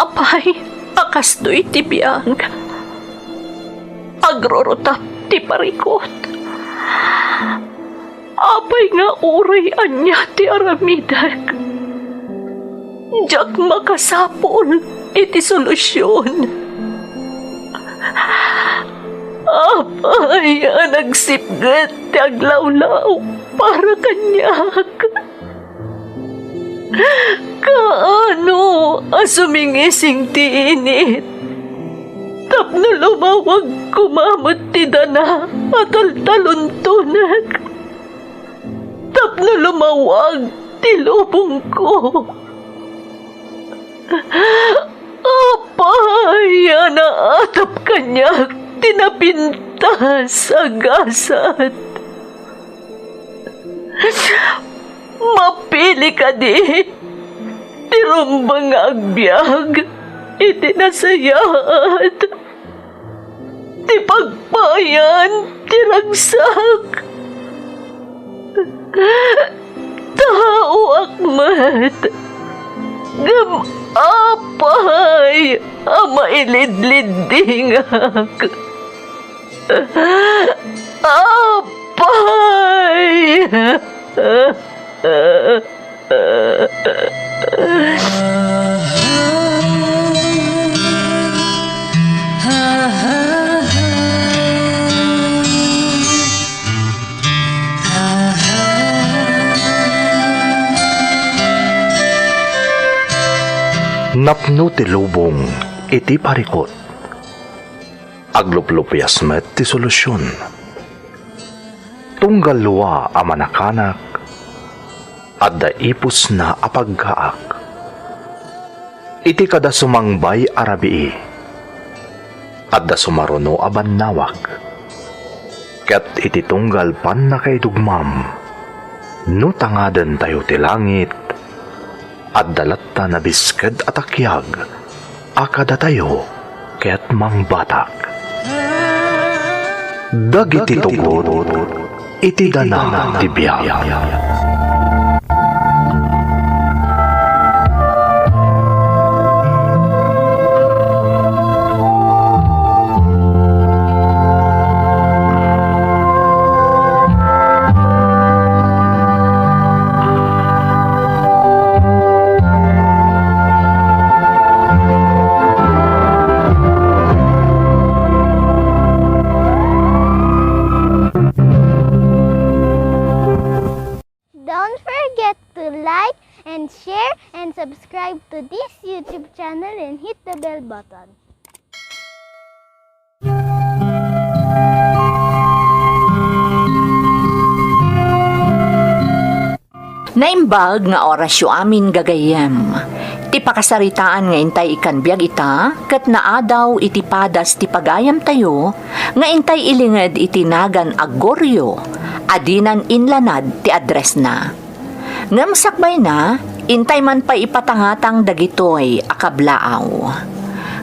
Apay, akastoy ti biyang. Agrorotap ti parikot. Apay nga uray anya ti aramidak. Diyak makasapol iti solusyon. Apay, nagsipgat ti aglawlaw para kanyak. Kaano asumingising ti init? Tapno lumawag kumamot ti dana at altaluntunag. Tapno lumawag ti lubong ko. Apay, naatap kanyak tinapintas agasat. Mapili ka di, tirumbang agbyag, itinasayat, ti pagpayan, tiragsak. Tao akmat, gam apay, mailidlidingak. Apay! Napno ti lubong iti parikot. Agluplupyas met ti solusyon. Tunggal luwa a manakanak at daipos na apagkaak. Iti kada sumangbay arabii at da sumaruno aban nawak. Ket iti tunggal pan na kay dugmam no tangaden tayo ti langit at dalatta na bisked at akyag akada tayo ket mangbatak. Dagiti tugod iti dana ti biyag. Don't forget to like and share and subscribe to this YouTube channel and hit the bell button. Naimbag nga orasyo amin gagayem. Ti pakasaritaan nga intay ikan biag ita, kat naadaw iti padas ti pagayam tayo, nga intay ilinged iti nagan agoryo, adinan inlanad ti address na. Ngam sakbay na, intay man pa ipatangatang dagitoy akablaaw.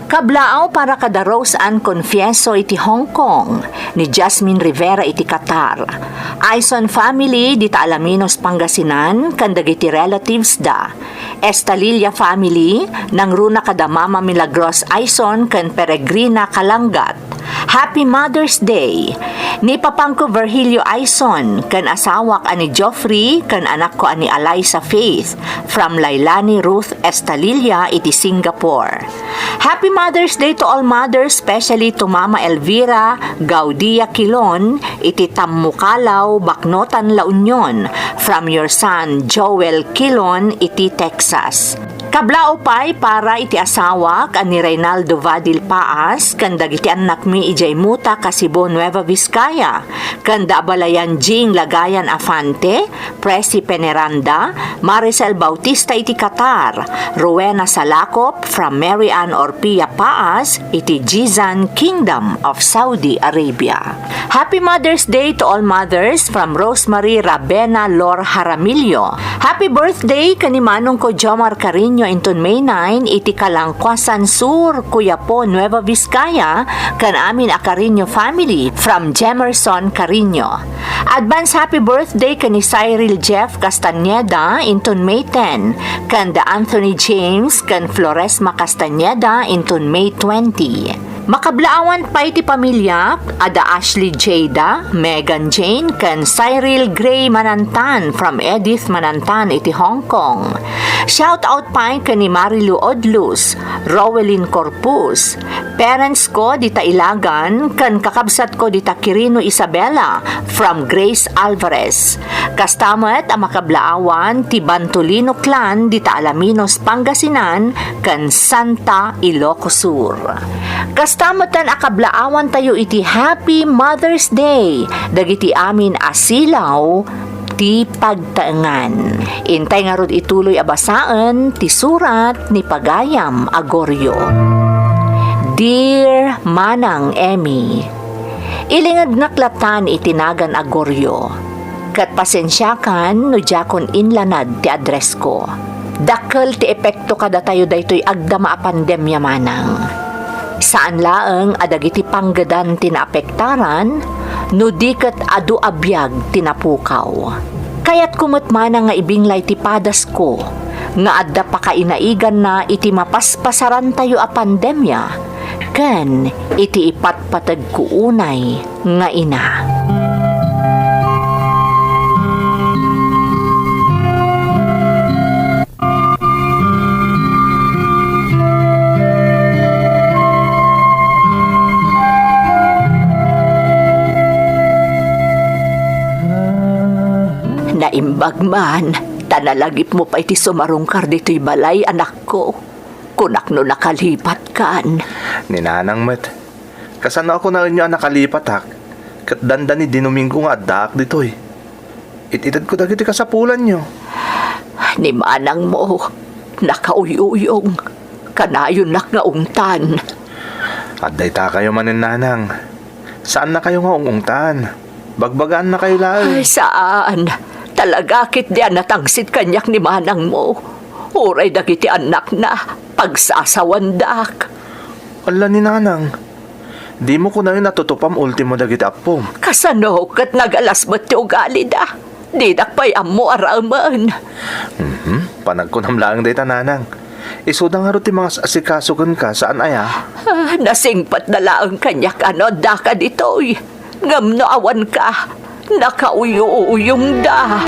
Kablaaw para kada Rose Ann Confieso iti Hong Kong, ni Jasmine Rivera iti Qatar. Aison family dita Alaminos Pangasinan, kandagiti relatives da. Estalilla family, nang runa kada Mama Milagros Aison kan Peregrina Kalangat. Happy Mother's Day! Ni Papangko Virgilio Aison, kan asawak ani Joffrey, kan anak ko ani Eliza Faith, from Lailani Ruth Estalilla iti Singapore. Happy Mother's Day to all mothers, especially to Mama Elvira Gaudia Quilon, iti Tammukalaw, Baknotan, La Union, from your son Joel Quilon, iti Texas. Kablao pay para iti asawa kan ni Reynaldo Vadil Paas, kan dagiti anak mi ijay muta Kasibo Nueva Vizcaya, kan Abalayan Jing Lagayan Afante, Presi Peneranda, Maricel Bautista iti Qatar, Rowena Salakop from Mary Ann Porpia Paas, iti Jizan Kingdom of Saudi Arabia. Happy Mother's Day to all mothers from Rosemary Rabena Lor Jaramillo. Happy birthday kanimanong ko Jomar Carino inton May 9, iti Kalangkwasan Sur, Cuyapo, Nueva Vizcaya, kan amin a Carino family from Jemerson Carino. Advance happy birthday kani Cyril Jeff Castañeda inton May 10, kan the Anthony James kan Floresma Castañeda inton May 20. Makablaawan pa iti pamilya, ada Ashley Jada, Megan Jane, kan Cyril Gray Manantan from Edith Manantan iti Hong Kong. Shout out pa kani Marilu Odlus, Rowelyn Corpus. Parents ko dita Ilagan, kan kakabsat ko dita Quirino Isabela from Grace Alvarez. Kastamat ang makablaawan ti Bantolino Clan dita Alaminos Pangasinan, kan Santa Ilocos Sur. Kastamatan akablaawan tayo iti Happy Mother's Day, dagiti amin asilaw ti pagtaengan. Intay nga rod ituloy abasaan ti surat ni Pagayam Agorio. Dear Manang Emmy, ilingad naklatan itinagan Agorio. Kat pasensyakan no jakon inlanad ti address ko. Dakkel ti epekto kada tayo daytoy agdama a pandemya manang. Saan laeng adagiti panggadan tinaapektaran, no diket adu abiyag tinapukaw. Kaya't kumutmana nga ibinglay ti padas ko, nga adda pa kainaigan na iti mapaspasaran tayo a pandemya, ken iti ipatpatag ko unay nga ina. Naimbag man, tanalagip mo pa iti sumarungkar dito'y balay, anak ko. Kunak no nakalipat kan. Ninanang met, kasano ako na inyo nakalipat hak, kat dandan ni Dinumingo nga adak ditoy. Ititad ko dagiti kasapulan nyo. Ni manang mo, nakauyuyong, kanayon nak nga ungtan. Adday ta kayo maninanang. Saan na kayo nga ungungtan? Bagbagaan na kayo Ay, lahat. saan? Talaga kit di anatangsit kanyak ni manang mo. Uray dagiti anak na, pagsasawandak. Ala ni nanang, di mo ko na yun natutupam ultimo dagiti apom. Kasano kat nagalas mo ti ugali da. Di dakpay amo araman. Panagkunam lang day tananang. Isuda nga ro ti mga asikasugan ka saan aya? Nasingpat na lang kanyak ano daka ditoy. Ngam no awan ka. Nakauyo-uyong da.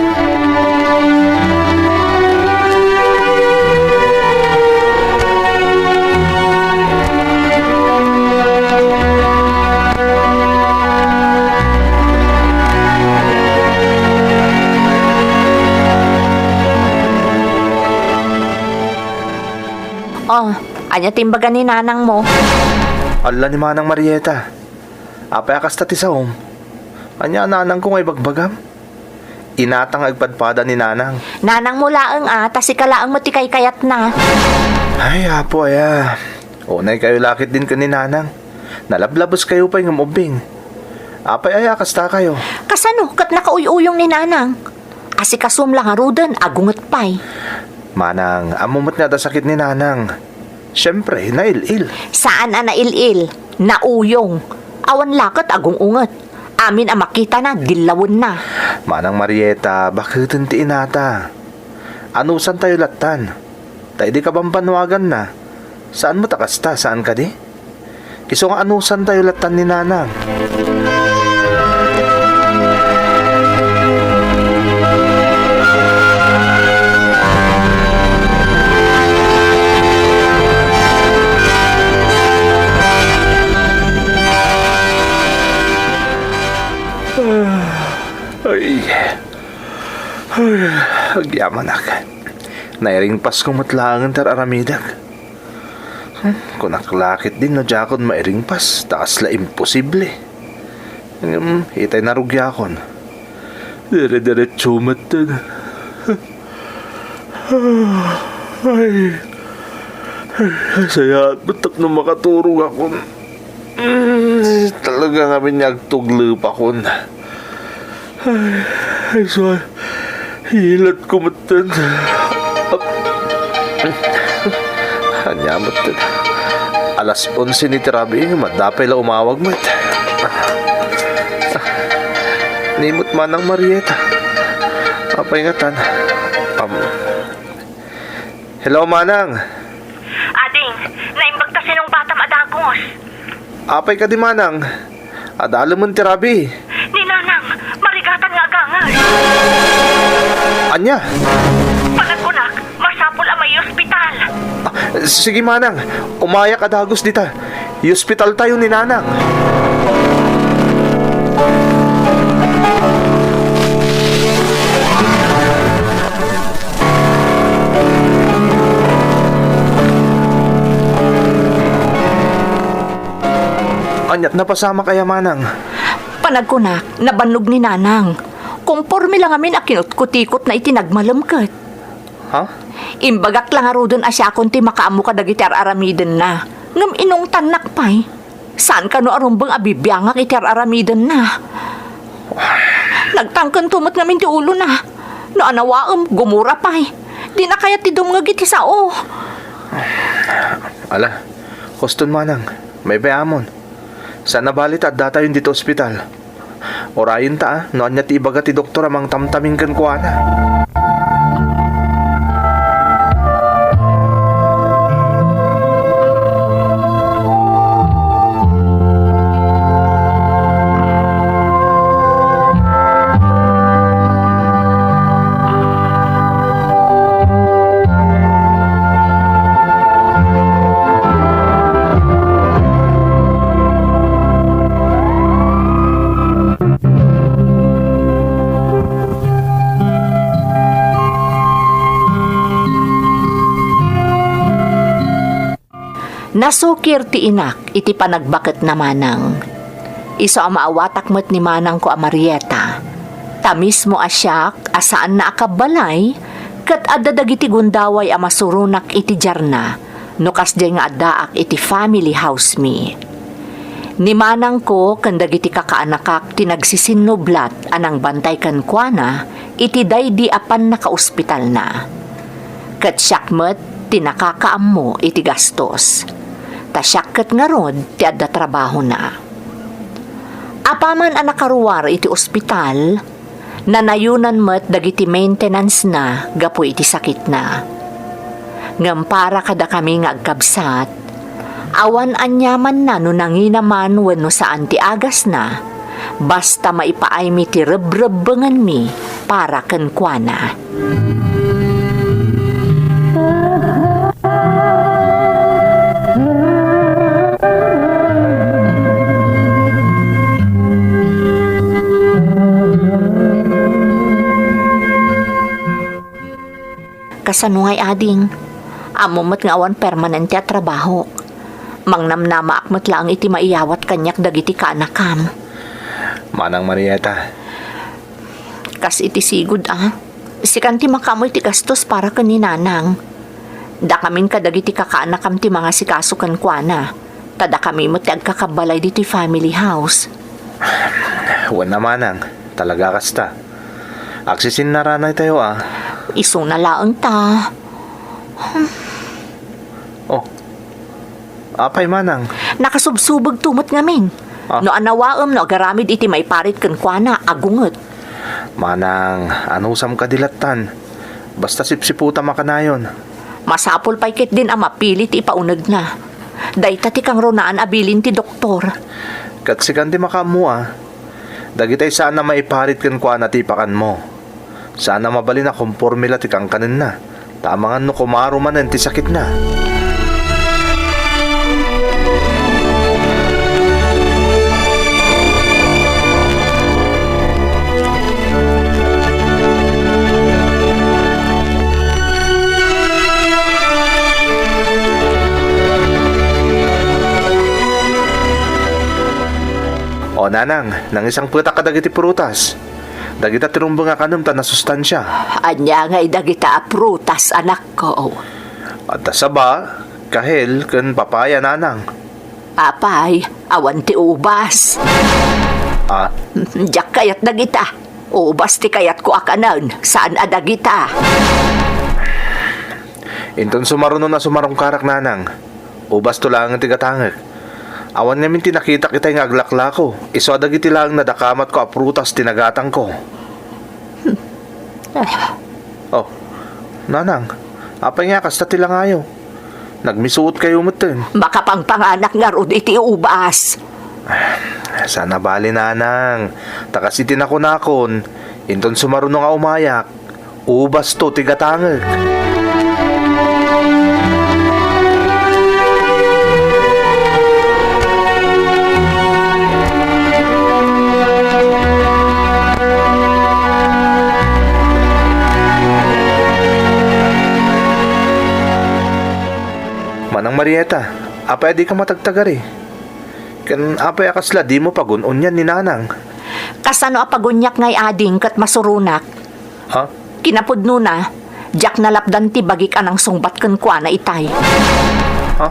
Oh, anya timbagan ni nanang mo. Ala ni Manang Marieta. Apay akas ta ti saom. Anya nanang ko ngay bagbagam. Inatang agpadpada ni nanang. Nanang mo laeng tas ikalaeng mo ti kayat na. Ay, apo aya. Unay kayo lakit din ka ni nanang. Nalablabos kayo pa yung umubing. Apay aya kasta kayo. Kasano kat nakauyuyong ni nanang. Asikasum lang arudan agungot pay. Manang, amumot nga da sakit ni nanang. Siyempre, nail-il. Saan na nailil? Nauyong. Awan lakat agong unget. Amin ang makita na, gilawon na. Manang Marieta, bakit hindi inata? Anusan tayo latan? Tayo di ka bang panwagan na? Saan mo takasta? Saan ka di? Iso nga anusan tayo latan ni nanang? Agyaman ak. Nairing pas kong matlangan tar aramidak. Kung naklakit din no jakon mairing pas, taas la imposible. Hitay narugyakon. Dire-diretso matag. Ay, Saya betak na makaturog ako. Talaga nga minyagtuglip ako. Ay, so, hilat ko matan. Hanya matan. Alas 11 ni Tirabi, madapay la umawag mat. Nimot man ang Marieta. Papaingatan. Hello, Manang. Ading, naimbagta sinong batam adagos. Apay ka di, Manang. Adalo mo Tirabi. Ni Nanang, marigatan nga agangan. Anya? Panagkunak, masapul ang may ospital. Sige, Manang. Umayak adagos dita. Hospital tayo ni Nanang. Anyat napasama kaya, Manang? Panagkunak, nabannog ni Nanang. Kumporme lang amin akinut-kutikot na itinagmalamkat. Ha? Imbagak lang arudon asya akong ti makaamu ka dagiti aramiden na. Ngam inong tanak pa'y. Saan ka no arumbang abibiyangak iti aramiden na? Nagtangkan tumot ngamin ti ulo na. No anawaam, gumura pa'y. Di na kaya ti dumngag iti sao. Ala, hoston, Manang. May bayamon. Saan nabalit at data yun dito ospital? Orayin ta, noon niya ti ibaga ti doktor amang tamtaming kan kuha na. Nasukir ti inak iti panagbaket na Manang. Iso ang maawatak mo't ni Manang ko a Marieta. Ta mismo asyak asaan na akabalay kat addadag iti gundaway a masurunak iti jarna no kasday nga addaak iti family house me. Ni Manang ko kandag iti kakaanakak tinagsisinublat anang bantay kan kuana iti daydi apan naka-ospital na. Kat syakmet tinakakaammo iti gastos. Tasyaket nga rod ti adda trabaho na. Apaman ang nakaruwar iti ospital, nanayunan met dagiti maintenance na gapo iti sakit na. Ngam para kada kami nga agkabsat, awan anyaman na no nanginaman wenno saan ti agas na, basta maipaay mi ti rebrebbengan mi para ken kuana. Kasanungay ading, amumot nga awan permanente at trabaho. Mangnamnama akmat lang iti maiyawat kanyak dagiti kaanakam. Manang Marieta. Kas iti sigud sikan ti makamoy ti gastos para kan ni Nanang. Da kamin kadagiti kakaanakam ti mga sikasukan kuana. Tada kami mo ti agkakabalay diti family house. Wan na, Manang. Talaga kasta. Aksisin na ranay tayo Iso na laang ta. Oh. Apay, Manang. Nakasubsubag tumot ngamin. No anawaam no agaramid iti may parit kan kuana agungot. Manang, anusam kadilatan. Basta sipsiputa makanayon. Masapol pa'y kit din ang mapilit ipaunag na. Dayta ti kang ronaan abilin ti doktor. Katsikan di makamu Dagitay sana maiparit kan kuana ti pakan mo. Sana mabali na kumpormila ti kang kanin na. Tamangan no kumaro manen ti sakit na. O Nanang, nang isang puta ka dagiti prutas. Dagita tirumbang nga kanum ta na sustansya. Anya nga idagita a prutas anak ko. At saba, Kahel ken papaya nanang. Apay, awan ti ubas. Ah, Jak kayat dagita. Ubas ti kayat ko akanan. Saan adagita? inton sumaruno na sumarong karak nanang. Ubas to lang ang tigatangag. Awan namin tinakita kitay nga aglakla ko. Iso adagiti lang nadakamat ko a prutas tinagatang ko. Oh, nanang. Apay nga kasta tila ngayo. Nagmisuot kayo mutin. Makapangpanganak nga rod iti ubas. Sana bali nanang. Takas itinako-nakon. Inton sumaruno nga umayak. Ubas to tigatangag. Manang Marieta, apay di ka matagtagari. Kan apay akasla di mo pagunon yan ni nanang. Kasano apagunyak ngay ading kat masurunak. Ha? Kinapudno na, jak nalapdan ti bagik anang sungbat ken kwa na itay. Ha?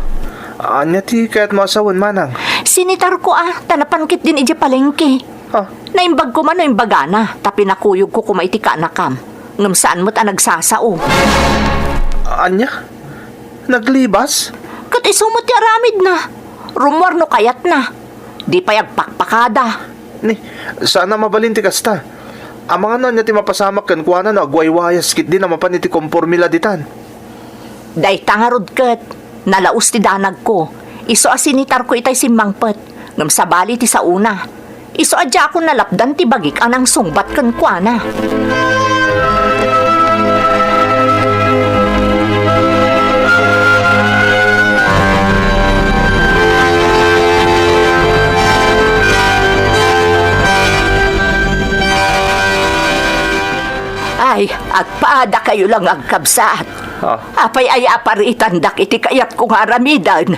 Anya ti kaya't masawan manang. Sinitar ko tanapankit din ije palengke. Ha? Naimbag ko man o imbagana, tapi nakuyog ko kumaiti ka nakam. Ngam saan mo't nagsasao. Anya? Naglibas? Kat isumot ti aramid na. Rumor no kayat na. Di payag pakpakada. Ni, sana mabalinti kasta. Ang mga nanya ti mapasamak kan kuana na agwaywayas kit din na mapaniti kompormila ditan. Day tangarod kat. Nalaus ti danag ko. Iso asinitar ko itay simmangpet. Ngam sabali ti sa una. Iso adya ako nalapdan ti bagik anang sungbat kan kuana. Ay, agpaada kayo lang agkabsat. Apay ay aparitan dak iti kayat kong aramidan.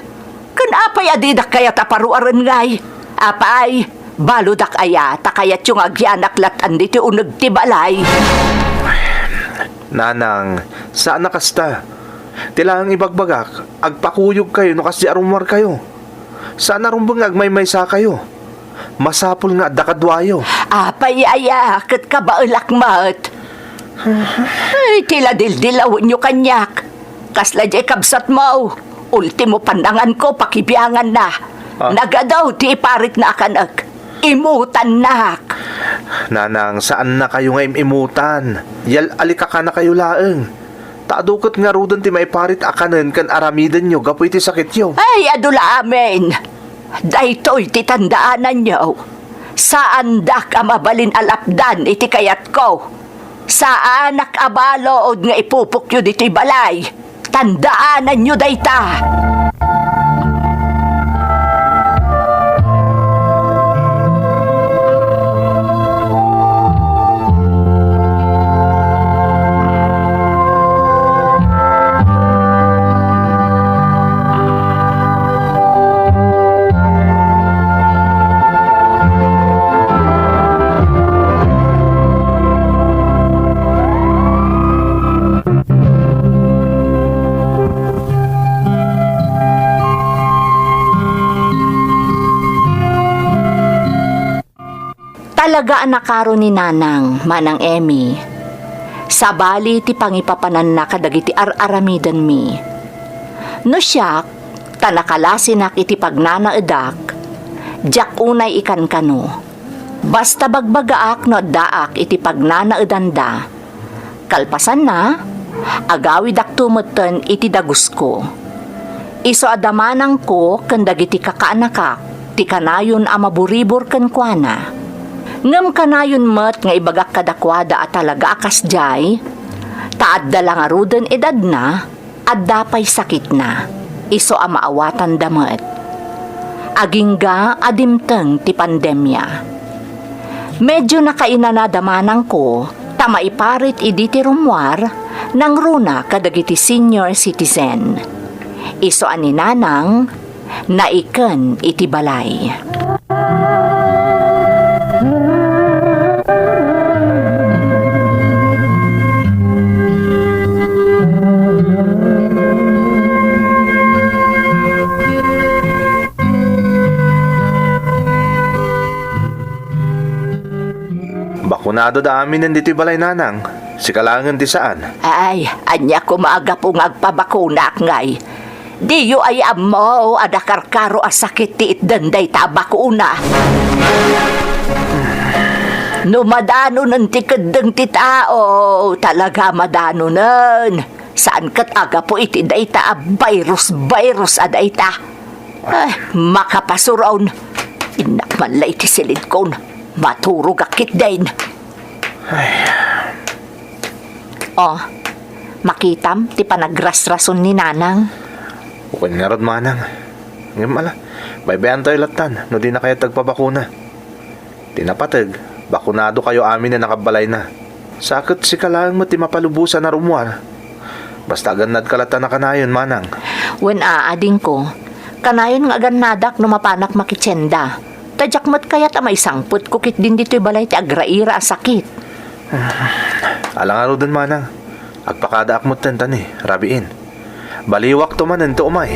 Kan apay adidak kayat aparuaran ngay. Apay, baludak aya takayat yung agyanaklat andi ti unag ti balay. Nanang, saan nakasta? Tilang ibagbagak, agpakuyog kayo no kasi arumwar kayo. Saan narumbang agmay-maysa kayo? Masapul nga dakadwayo. Apay aya, kat kabaulakmat. Ay, tila dildilawin nyo kanyak. Kasla jay kabsat mo. Ultimo pandangan ko, pakibiyangan na. Nagadaw, ti iparit na akanak. Imutan nak. Nanang, saan na kayo nga imutan? Yal alikaka na kayo laeng. Taadukot nga rudan ti may parit akanan kan aramidan nyo, gapoy ti sakit nyo. Ay, adula amin. Daytoy ti tandaanan nyo. Saan da ka mabalin alapdan iti kayat ko? Saan nakabalood nga ipupukyo dito'y balay? Tandaanan nyo dayta! Talaga anakaro ni Nanang, Manang Emmy. Sabali ti pangipapanan na kadagiti aramidan mi. No siyak, tanakalasin iti pagnanaedak, jak unay ikan kano. Basta bagbagaak no daak iti pagnanaedanda. Kalpasan na, agawid ak tumeten iti dagus ko. Iso adamanang ko kandagiti kakaanakak, ti kanayon amaburibor ken kuana. Ngam kanayon met nga ibagak kadakwada at talaga akas jay, taad dala nga ruden edad na, at dapay sakit na, iso amaawatan damet. Agingga adimteng ti pandemya. Medyo nakainanadamanang ko, tamaiparit idi ti rumwar, nang runa kadagiti senior citizen. Iso ani Nanang, naiken iti balay. Bakunado da amin nandito'y balay nanang. Si kalangan di saan. Ay, anya ko maaga po ngagpabakuna ngay. Diyo ay amo ada karkaro asakit ti itdanday tabakuna. No madano ng tikadang ti tao, talaga madano nun. Saan kat aga po iti dayta virus adayta. Ay, makapasuraon. Inak man lay ti silid kon. Maturog akit din. Oh, makitam ti panagrasrason ni nanang. Ukon nga rod manang. Ngayon mala, baybayan tayo latan, no di na kayo tagpabakuna. Tinapatag, bakunado kayo amin na nakabalay na. Sakit si kalang mo ti mapalubusan na rumuar. Basta ganad kalatan na kanayon, manang. Wen aading ko, kanayon nga ganadak no mapanak makitsenda. Tadyak mat kaya ta may sangput kukit din dito'y balay ti agraira a sakit. Alang aro dun, manang. Agpakada akmot tantan rabiin. Baliwak to man ento umay.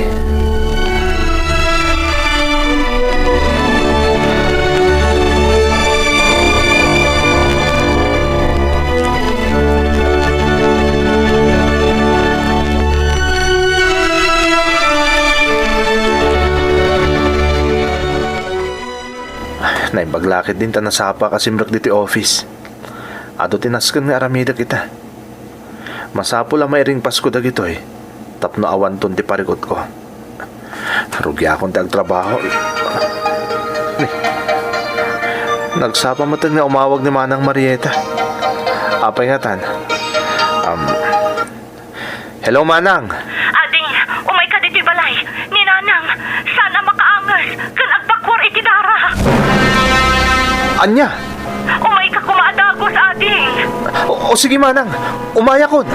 Naibaglakit din ta nasapa kasi mrak diti office. Ato tinaskan nga aramida kita. Masapo lang may ring Pasko dagito Tapno awan ton ti parikot ko. Rugi akong tagtrabaho Nagsapa matag na umawag ni Manang Marieta. Apay nga tan. Hello, Manang. Ading, umay ka dito'y balay. Ni nanang, sana makaangas. Kan agbakwar iti dara. Anya? Umay ka kumaadagos, ading. O sige, Manang. Umaya kon.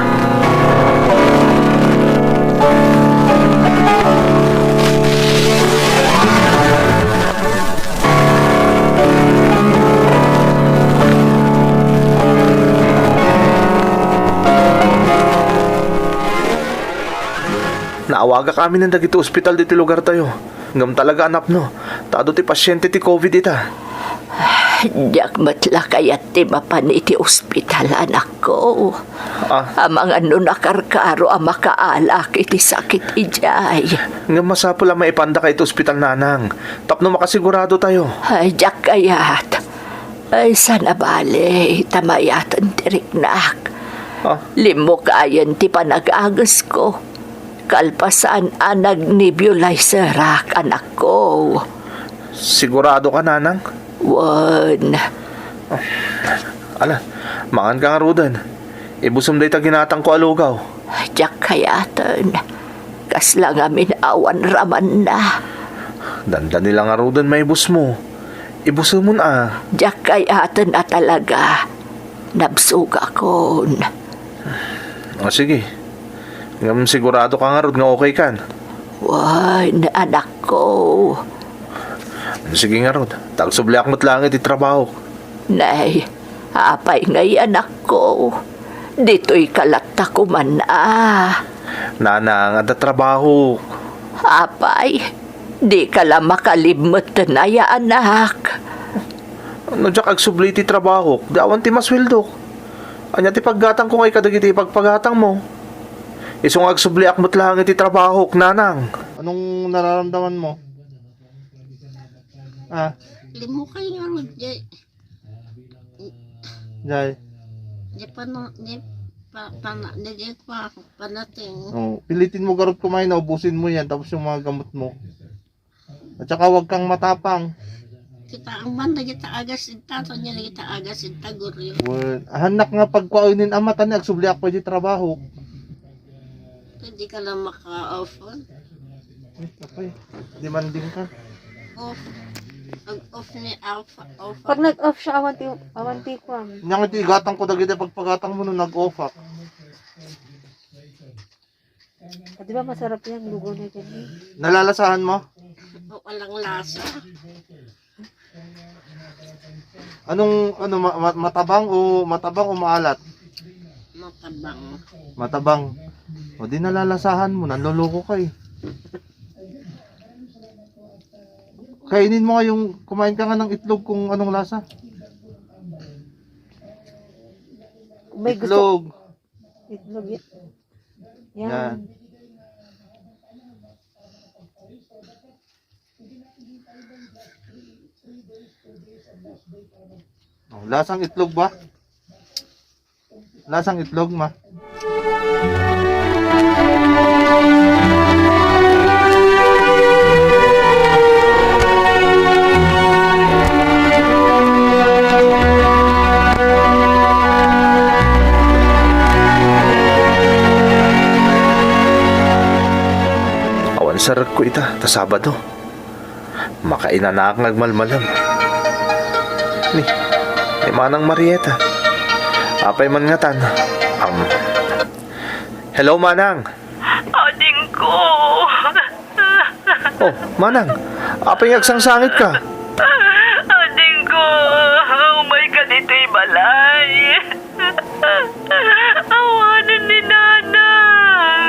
Naawaga kami ng dagito ospital diti lugar tayo. Ngam talaga anap no. Tado ti pasyente ti COVID ita. Diyak matla kayat ti mapan iti ospital anak ko. Amang ano nakarkaro ang makaalak iti sakit ijay. Ngam masapo lang maipanda ka iti ospital nanang. Tapno makasigurado tayo. Ay, diyak kayat. Ay, sana bale, tamayatan tiriknak. Limo kayan ti panag-agas ko. Kalpasan ang nag-nebulizer anak ko. Sigurado ka, nanang? Wan. Ala, mangan ka nga rudan. Ibusum day ta ginatang ko alugaw. Diyak kayatan. Kasla nga minawan raman na. Dandan nila nga rudan may ibus mo. Ibusum mo na. Diyak kayatan na talaga. Nabsuga kon. Sige. Ngam sigurado ka nga rod nga okay kan. Wan, anak ko. Sige nga rod. Tagsubli akmat langit trabaho. Nay, apay ngay anak ko. Dito'y kalata ko man Nanang, ada trabaho. Apay, di ka lang makalimot na ya anak. Ano dyak agsubli ti trabaho? Dawan ti maswildok. Anya ti paggatang ko ngay kadagiti pagpagatang mo. Isong agsubli akmat langit ti trabaho, nanang. Anong nararamdaman mo? Limo kayo nga ron, Jay. Jay. Di pa no, di pa panating. Pilitin mo garot kumain, ubusin mo yan, tapos yung mga gamot mo. At saka huwag kang matapang. Kita ang banda kita agas inta, so niya kita agas inta guryo. Hanak nga pagkuaunin ama tani, agsubli ako di trabaho. Hindi ka lang maka-off. Okay, demanding ka. Off. Off ni Alpha. Off. Pag nag-off siya, awanti ko. Nang iti igatang ko dagiti pagpagatang mo nung nag-off up. Di ba masarap yan, lugaw na dyan eh. Nalalasahan mo? Walang lasa. Anong matabang o maalat? Matabang. Matabang. O di nalalasahan mo, nanloloko ka eh. Kainin mo nga yung, kumain ka nga ng itlog kung anong lasa. May gusto. Itlog. Itlog. Yan. Yan. Oh, lasang itlog ba? Lasang itlog, ma. Awan sarat ko ita, ta Sabado. Makainanak nagmalmalam. Ni Manang Marieta. Apay man nga tan. Hello, Manang. Ading ko. Oh, Manang. Apay ngagsangsangit ka. Ading ko. Umay ka dito'y balay. Awanan ni Nanang.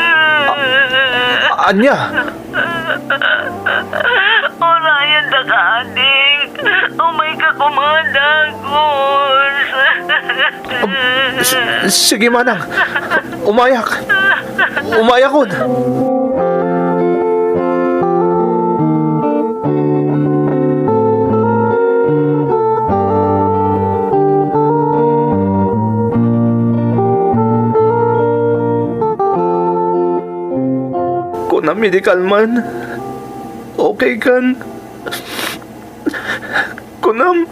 Anya? Orayan da ka, ading. Umay ka kumadagos. Sige, Manang. Umayak. Umayakod. Kung na medical man, okay kan. Kunam,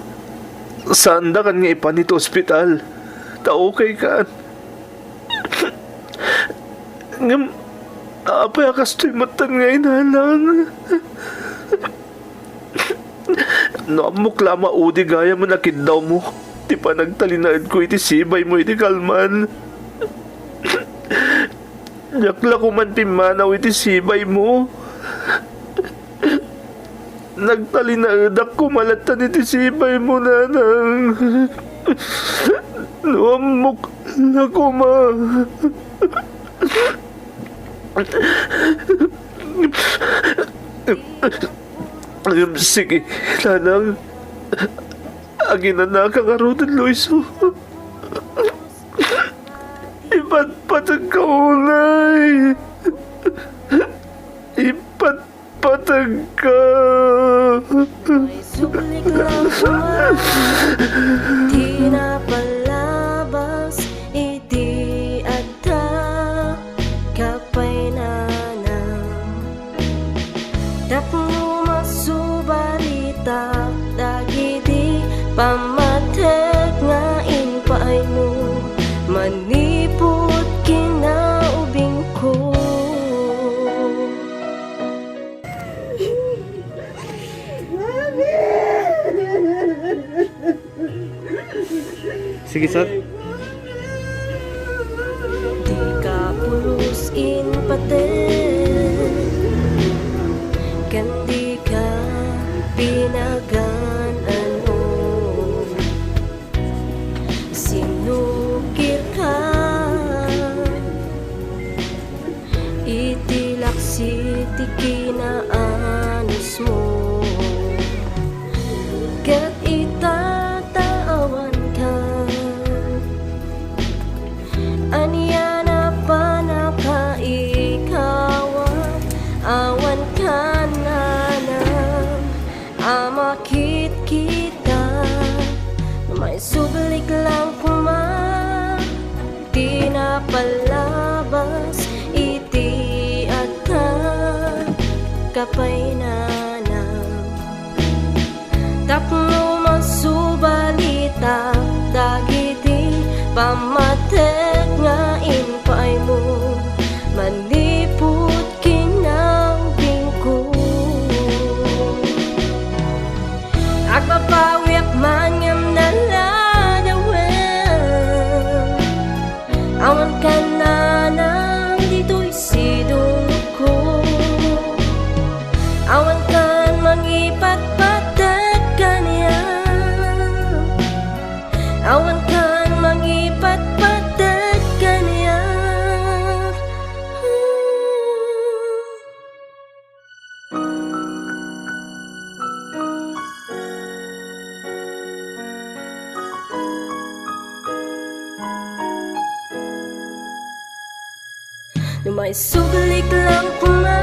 saan da kan nga ipanito ospital? Ta okay kan. Ngam, apa akas to'y matan nga inalang. No, amok lama udi gaya mo nakid daw mo. Di pa nagtalinaad ko iti sibay mo iti kalman. Yakla ko man pimanaw iti sibay mo. Nagtalinaadak ko malatan iti sibay mo, Nanang. No, amok na ko, ma. Sige, Nanang. Agin na nakakaroon, Luiso. Ipatpatag ka, unay. Ipatpatag ka. Sulik lang di na palabas iti adta kapay nanang tapno masubarita dagiti pamatek nga inpaay mo manipot kinaubing ko. Sige, sir. Di ka pulos in paten kandi ka pinagan ano sinukir ka itilaksi ti kinaanos mo ket itatawan ka aniya na pa nakaikawan awan ka nanang amakit kita may sublik lang kuma di na palabas iti at ka kapay nanang tapno masubalita dagiti pamatek nga inpaay mo maniput kinaubing ko agpapawiak man ngam naladawen awan ka nanang dito'y sidong ko Lumay suglik lang kuma,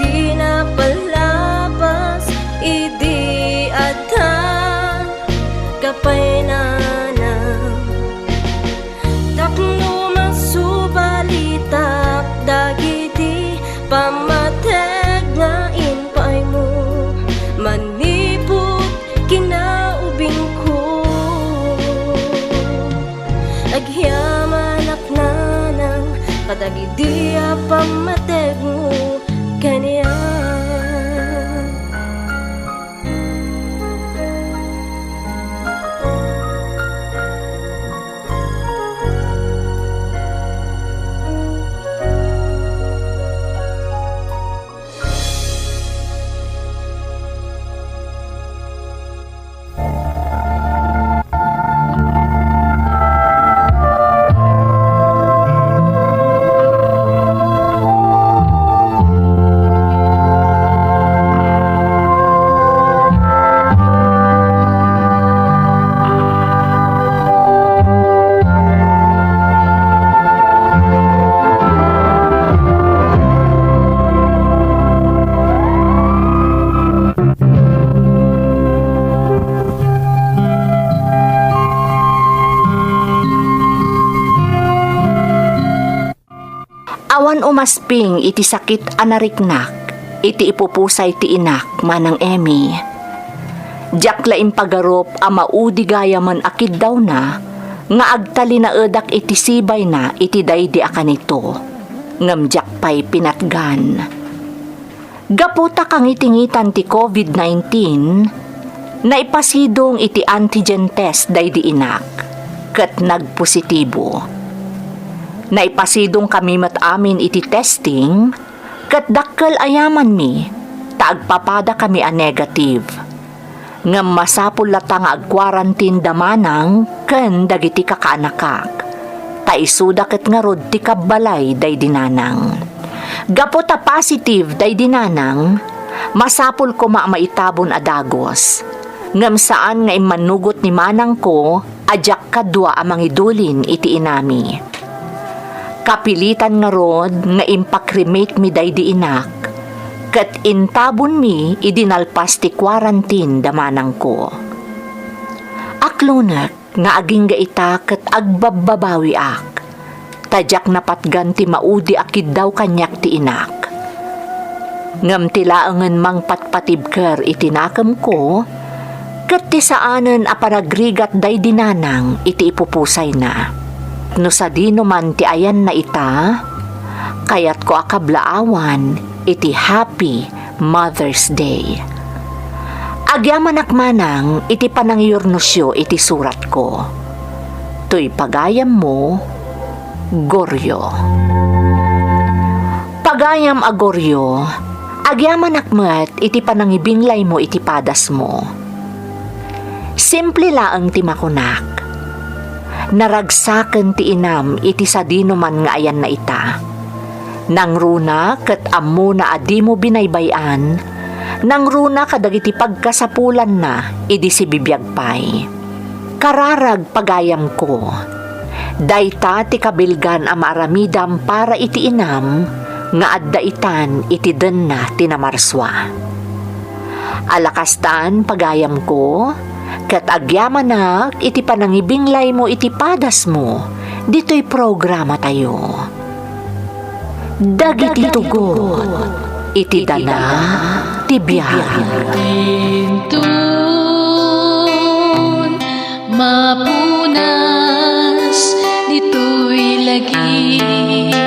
di na palabas, idi atan kapay nanang. Takno masubalitak dagiti pamateg nga inpay mo, manipot kinaubing ko. Agyaman ak nanang kadagiti pamateg mo kaniya. Awan umasping iti sakit anariknak, iti ipupusay ti inak manang Emmy. Diak laing pagarop a maudi gaya man akid daw na, nga agtali na edak iti sibay na iti daydi akanito, ngam diak pa'y pinatgan. Gaputa kang itingitan ti COVID-19, naipasidong iti antigen test daydi inak, ket nagpositibo. Naipasidong kami amin iti testing, kat dakkel ayaman mi, taagpapada kami a negative. Ngam masapul lata nga ag-quarantine damanang, ken dagiti kakaanakak. Taisuda ket nga rod ti kabbalay day dinanang. Gapota positive day dinanang, masapul ko maitabon a dagos. Ngam saan nga imanugot ni manang ko, ajak kadwa amang idulin iti inami. Kapilitan nga rod nga impakremate mi daydi inak, ket intabon mi idinalpas ti quarantine damanang ko. Aklonek nga aging gaita ket agbababawi ak, tadyak napatgan ti maudi akid daw kanyak ti inak. Ngam tilaangen mang patpatibker itinakam ko, ket ti saanen a paragrigat daydi nanang iti ipupusay na. No sa dino man ti ayan na ita, kayat ko akablaawan iti Happy Mother's Day. Agyaman akmanang iti panangyurnosyo iti surat ko. Tuy pagayam mo, Goryo. Pagayam a Goryo, agyaman akmat iti panangibinglay mo iti padas mo. Simple laang ti makunak. Naragsaken ti inam iti sadino man nga ayan na ita. Nang runa ket ammo na adi mo binaybayan, nang runa kadagiti pagkasapulan na idi si bibiyag pay. Kararag pagayam ko, dayta ti kabilgan a maaramidam para iti inam, nga adda itan iti den na tinamarswa. Alakastan pagayam ko, ket agyaman na iti panangibinglay mo iti padas mo, dito'y programa tayo. Dagiti tugot, iti dana, ti biyahe. Tintun, mapunas, dito'y lagi.